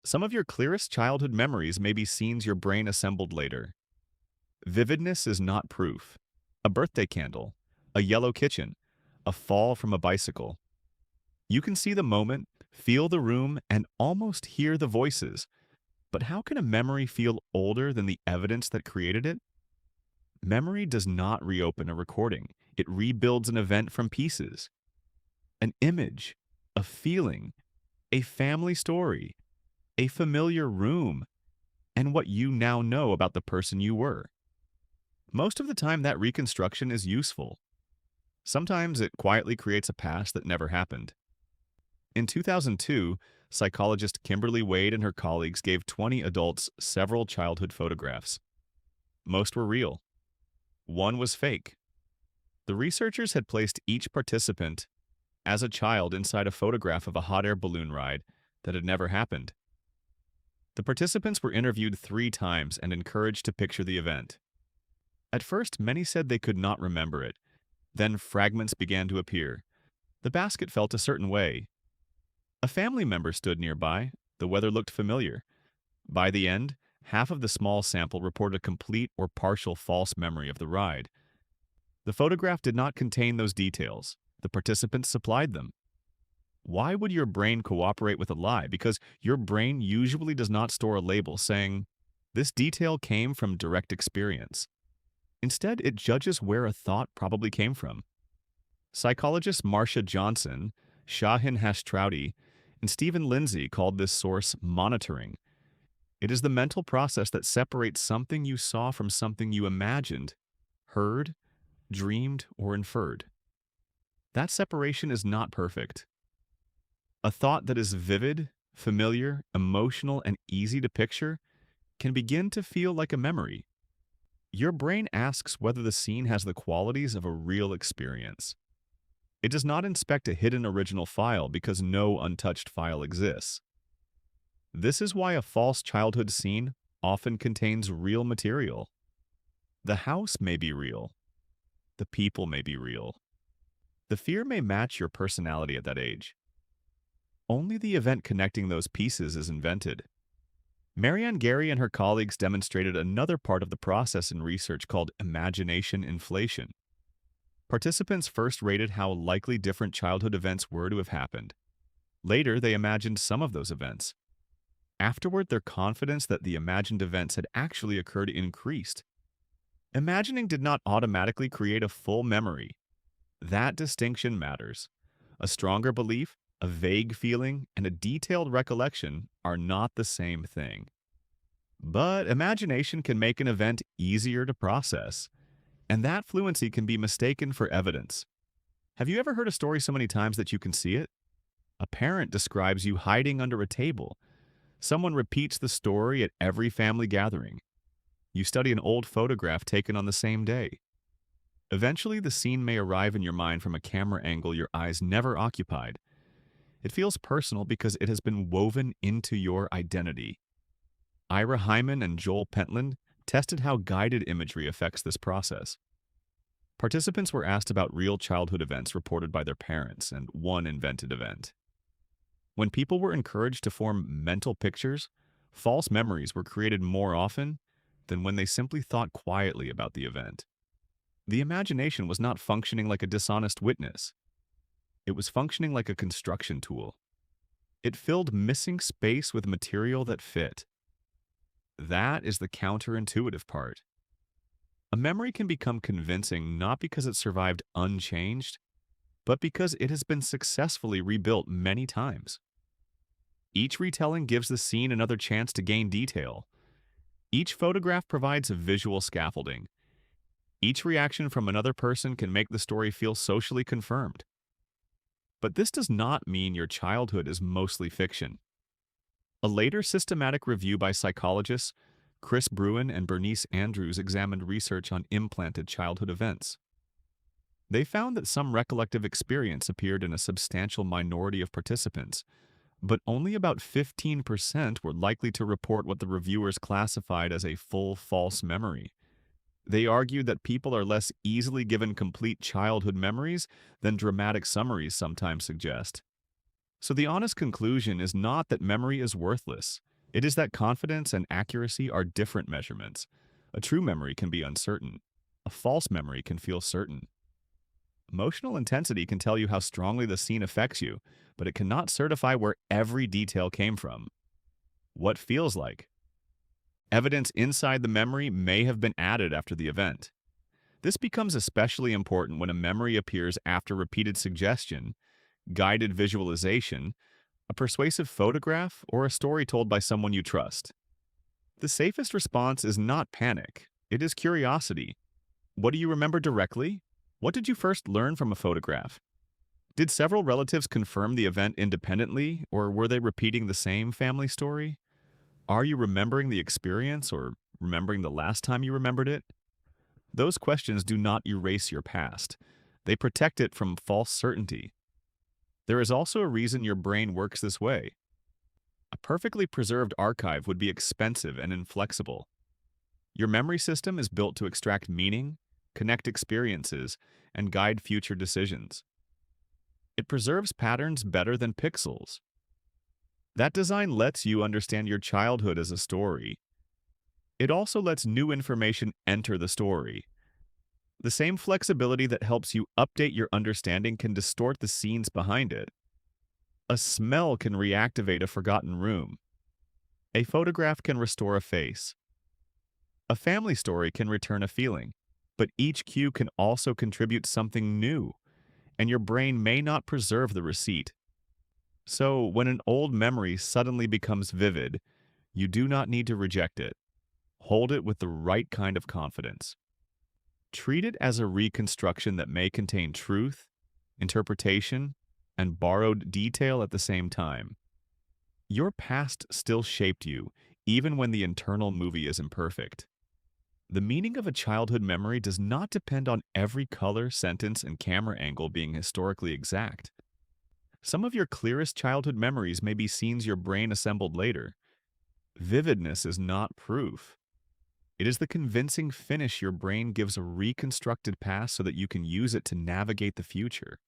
Some of your clearest childhood memories may be scenes your brain assembled later. Vividness is not proof. A birthday candle, a yellow kitchen, a fall from a bicycle. You can see the moment, feel the room, and almost hear the voices. But how can a memory feel older than the evidence that created it? Memory does not reopen a recording. It rebuilds an event from pieces. An image, a feeling, a family story, a familiar room, and what you now know about the person you were. Most of the time, that reconstruction is useful. Sometimes it quietly creates a past that never happened. In 2002, psychologist Kimberly Wade and her colleagues gave 20 adults several childhood photographs. Most were real. One was fake. The researchers had placed each participant as a child inside a photograph of a hot air balloon ride that had never happened. The participants were interviewed 3 times and encouraged to picture the event. At first, many said they could not remember it. Then fragments began to appear. The basket felt a certain way. A family member stood nearby. The weather looked familiar. By the end, half of the small sample reported a complete or partial false memory of the ride. The photograph did not contain those details. The participants supplied them. Why would your brain cooperate with a lie? Because your brain usually does not store a label saying, "This detail came from direct experience." Instead, it judges where a thought probably came from. Psychologists Marcia Johnson, Shahin Hashtrowdy, and Stephen Lindsay called this source monitoring. It is the mental process that separates something you saw from something you imagined, heard, dreamed, or inferred. That separation is not perfect. A thought that is vivid, familiar, emotional, and easy to picture can begin to feel like a memory. Your brain asks whether the scene has the qualities of a real experience. It does not inspect a hidden original file because no untouched file exists. This is why a false childhood scene often contains real material. The house may be real. The people may be real. The fear may match your personality at that age. Only the event connecting those pieces is invented. Marianne Garry and her colleagues demonstrated another part of the process in research called imagination inflation. Participants first rated how likely different childhood events were to have happened. Later, they imagined some of those events. Afterward, their confidence that the imagined events had actually occurred increased. Imagining did not automatically create a full memory. That distinction matters. A stronger belief, a vague feeling, and a detailed recollection are not the same thing. But imagination can make an event easier to process, and that fluency can be mistaken for evidence. Have you ever heard a story so many times that you can see it? A parent describes you hiding under a table. Someone repeats the story at every family gathering. You study an old photograph taken on the same day. Eventually, the scene may arrive in your mind from a camera angle your eyes never occupied. It feels personal because it has been woven into your identity. Ira Hyman and Joel Pentland tested how guided imagery affects this process. Participants were asked about real childhood events reported by their parents and one invented event. When people were encouraged to form mental pictures, false memories were created more often than when they simply thought quietly about the event. The imagination was not functioning like a dishonest witness. It was functioning like a construction tool. It filled missing space with material that fit. That is the counterintuitive part. A memory can become convincing not because it survived unchanged, but because it has been successfully rebuilt many times. Each retelling gives the scene another chance to gain detail. Each photograph provides a visual scaffolding. Each reaction from another person can make the story feel socially confirmed. But this does not mean your childhood is mostly fiction. A later systematic review by psychologists Chris Bruin and Bernice Andrews examined research on implanted childhood events. They found that some recollective experience appeared in a substantial minority of participants, but only about 15% were likely to report what the reviewers classified as a full false memory. They argued that people are less easily given complete childhood memories than dramatic summaries sometimes suggest. So the honest conclusion is not that memory is worthless. It is that confidence and accuracy are different measurements. A true memory can be uncertain. A false memory can feel certain. Emotional intensity can tell you how strongly the scene affects you, but it cannot certify where every detail came from. What feels like? Evidence inside the memory may have been added after the event. This becomes especially important when a memory appears after repeated suggestion, guided visualization, a persuasive photograph, or a story told by someone you trust. The safest response is not panic, it is curiosity. What do you remember directly? What did you first learn from a photograph? Did several relatives confirm the event independently, or were they repeating the same family story? Are you remembering the experience or remembering the last time you remembered it? Those questions do not erase your past. They protect it from false certainty. There is also a reason your brain works this way. A perfectly preserved archive would be expensive and inflexible. Your memory system is built to extract meaning, connect experiences, and guide future decisions. It preserves patterns better than pixels. That design lets you understand your childhood as a story. It also lets new information enter the story. The same flexibility that helps you update your understanding can distort the scenes behind it. A smell can reactivate a forgotten room. A photograph can restore a face. A family story can return a feeling. But each cue can also contribute something new, and your brain may not preserve the receipt. So, when an old memory suddenly becomes vivid, you do not need to reject it. Hold it with the right kind of confidence. Treat it as a reconstruction that may contain truth, interpretation, and borrowed detail at the same time. Your past still shaped you, even when the internal movie is imperfect. The meaning of a childhood memory does not depend on every color, sentence, and camera angle being historically exact. Some of your clearest childhood memories may be scenes your brain assembled later. Vividness is not proof. It is the convincing finish your brain gives a reconstructed past so that you can use it to navigate the future.